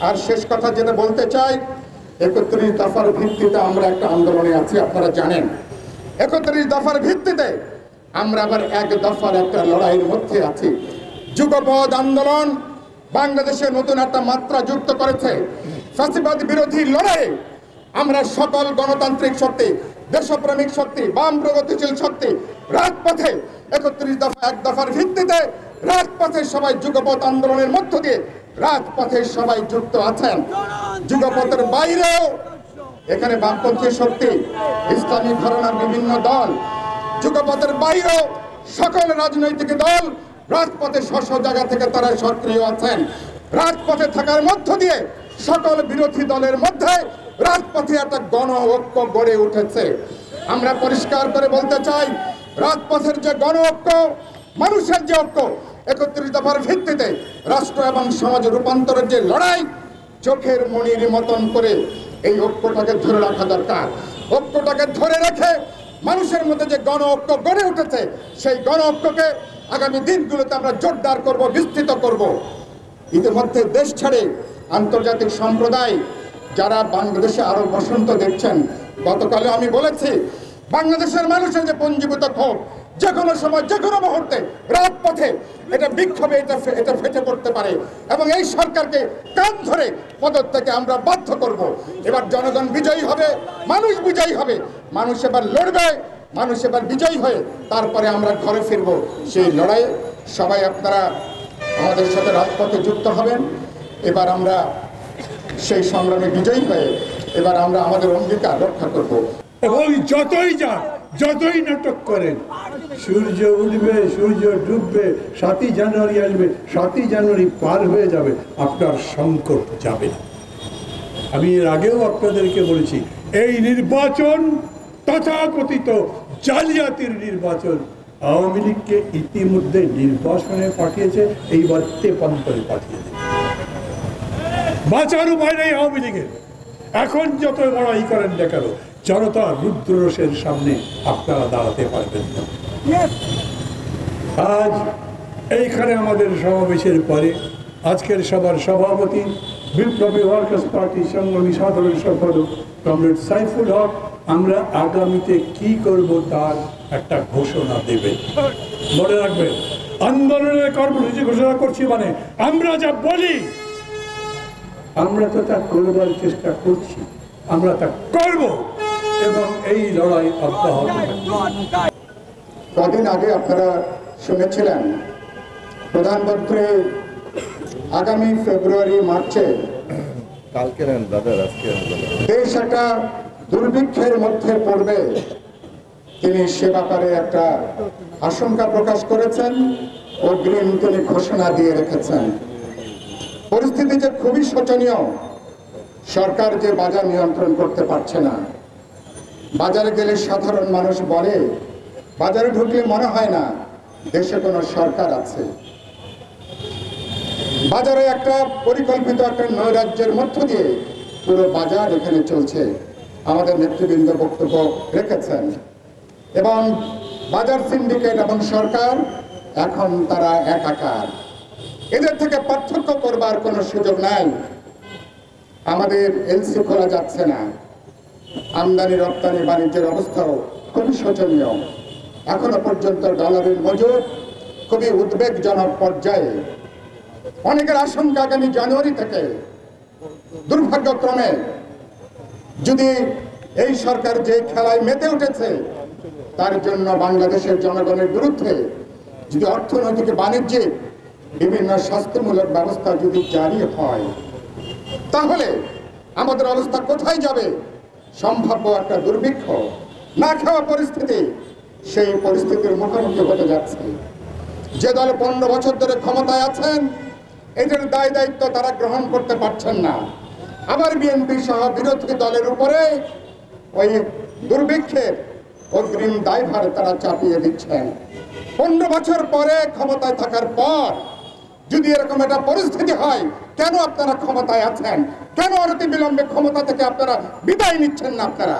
আর শেষ কথা যেটা বলতে চাই, ৩১ দফার ভিত্তিতে আমরা একটা আন্দোলনে আছি, আপনারা জানেন। ৩১ দফার ভিত্তিতে আমরা আবার এক দফার একটা লড়াইয়ের মধ্যে আছি। যুগপৎ আন্দোলন বাংলাদেশে নতুন একটা মাত্রা যুক্ত করেছে। ফ্যাসিবাদ বিরোধী লড়াইয়ে আমরা সকল গণতান্ত্রিক শক্তি, দেশপ্রেমিক শক্তি, বাম প্রগতিশীল শক্তি রাজপথে ৩১ দফা এক দফার ভিত্তিতে রাজপথে সবাই যুগপৎ আন্দোলনের মধ্য দিয়ে রাজপথে সবাই যুক্ত আছেন। যুগপথের বাইরেও এখানে বামপন্থী শক্তি, ইসলামী ঘরানার বিভিন্ন দল, যুগপথের বাইরেও সকল রাজনৈতিক দল রাজপথে স্ব জায়গা থেকে তারা সক্রিয় আছেন। রাজপথে থাকার মধ্য দিয়ে সকল বিরোধী দলের মধ্যে রাজপথে একটা গণ ঐক্য গড়ে উঠেছে। আমরা পরিষ্কার করে বলতে চাই, রাজপথের যে গণ ঐক্য, মানুষের যে ঐক্য, ৩১ দফার ভিত্তিতে রাষ্ট্র এবং সমাজ রূপান্তরের যে লড়াই, চোখের মণির মতন করে এই ঐক্যটাকে ধরে রাখা দরকার। ঐক্যটাকে ধরে রেখে মানুষের মধ্যে যে গণ ঐক্য গড়ে উঠেছে, সেই গণ ঐক্যকে আগামী দিনগুলোতে আমরা জোরদার করব, বিস্তৃত করব। ইতিমধ্যে দেশ ছেড়ে আন্তর্জাতিক সম্প্রদায় যারা বাংলাদেশে আরো বসন্ত দেখছেন, গতকালে আমি বলেছি বাংলাদেশের মানুষের যে পঞ্জীভূত ক্ষোভ, যে কোনো সময় যে কোনো মুহূর্তে রাজপথে এটা বিক্ষোভে এটা ফেটে পড়তে পারে এবং এই সরকারকে কান ধরে পদত্যাগে আমরা বাধ্য করব। এবার জনগণ বিজয়ী হবে, মানুষ বিজয়ী হবে, মানুষ এবার লড়বে, মানুষ এবার বিজয়ী হয়ে তারপরে আমরা ঘরে ফিরবো। সেই লড়াইয়ে সবাই আপনারা আমাদের সাথে রাজপথে যুক্ত হবেন। এবার আমরা সেই সংগ্রামে বিজয়ী হয়ে এবার আমরা আমাদের অঙ্গীকার রক্ষা করব। এবং যতই যান, যতই নাটক করেন, সূর্য উঠবে, সূর্য ডুববে, ৭ই জানুয়ারি আসবে, ৭ই জানুয়ারি পার হয়ে যাবে, আপনার সংকট যাবে না। আমি এর আগেও আপনাদেরকে বলেছি, এই নির্বাচন তথাকথিত জালিয়াতির নির্বাচন। আওয়ামী লীগকে ইতিমধ্যে নির্বাচনে পাঠিয়েছে, এইবার 53 পাঠিয়েছে। বাঁচার উপায় নেই আওয়ামী লীগের। এখন যত লড়াই করেন না কেন, জনতা রুদ্ররোষের সামনে আপনারা দাঁড়াতে পারবেন না। আজ এইখানে আমাদের সমাবেশের পরে আজকের সভার সভাপতি বিপ্লবী ওয়ার্কার্স পার্টি সংগ্রামী সাধারণ সম্পাদক কমরেড সাইফুল হক আমরা আগামীতে কি করব তার একটা ঘোষণা দেবেন। মনে রাখবেন, আন্দোলনের কর্মসূচি ঘোষণা করছি মানে আমরা যা বলি আমরা তো তা করবার চেষ্টা করছি, আমরা তা করব এবং এই লড়াই অব্যাহত থাকবে। কদিন আগে আপনারা শুনেছিলেন প্রধানমন্ত্রী আগামী ফেব্রুয়ারি মার্চে দেশ একটা দুর্ভিক্ষের মধ্যে পড়বে। তিনি সে ব্যাপারে একটা আশঙ্কা প্রকাশ করেছেন, অগ্রিম তিনি ঘোষণা দিয়ে রেখেছেন। পরিস্থিতি যে খুবই শোচনীয়। সরকার যে বাজার নিয়ন্ত্রণ করতে পারছে না। বাজারে গেলে সাধারণ মানুষ বলে, বাজারে ঢুকলে মনে হয় না দেশে কোনো সরকার আছে। বাজারে একটা পরিকল্পিত একটা নৈরাজ্যের মধ্য দিয়ে পুরো বাজার এখানে চলছে। আমাদের নেতৃবৃন্দ বক্তব্য রেখেছেন এবং বাজার সিন্ডিকেট এবং সরকার এখন তারা একাকার। এদের থেকে পার্থক্য করবার কোনো সুযোগ নাই। আমাদের এলসি খোলা যাচ্ছে না। আমদানি রপ্তানি বাণিজ্যের অবস্থাও খুবই শোচনীয়। এখনো পর্যন্ত ডলারের মজুদ খুবই উদ্বেগজনক পর্যায়ে। অনেকের আশঙ্কা আগামী জানুয়ারি থেকে দুর্ভাগ্যক্রমে যদি এই সরকার যে খেলায় মেতে উঠেছে তার জন্য বাংলাদেশের জনগণের বিরুদ্ধে যদি অর্থনৈতিক বাণিজ্যিক বিভিন্ন শাস্তিমূলক ব্যবস্থা যদি জারি হয়, তাহলে আমাদের অবস্থা কোথায় যাবে? সম্ভাব্য একটা দুর্ভিক্ষ, না খাওয়া পরিস্থিতি, সেই পরিস্থিতির মুখোমুখি হতে যাচ্ছে। যে দল 15 বছর ধরে ক্ষমতায় আছেন, এদের দায় দায়িত্ব তারা গ্রহণ করতে পারছেন না। আবার বিএনপি সহ বিরোধী দলের উপরে ওই দুর্ভিক্ষের অগ্রিম দায়ভার তারা চাপিয়ে দিচ্ছেন। 15 বছর পরে ক্ষমতায় থাকার পর যদি এরকম একটা পরিস্থিতি হয়, কেন আপনারা ক্ষমতায় আছেন? কেন অনতি বিলম্বে ক্ষমতা থেকে আপনারা বিদায় নিচ্ছেন না? আপনারা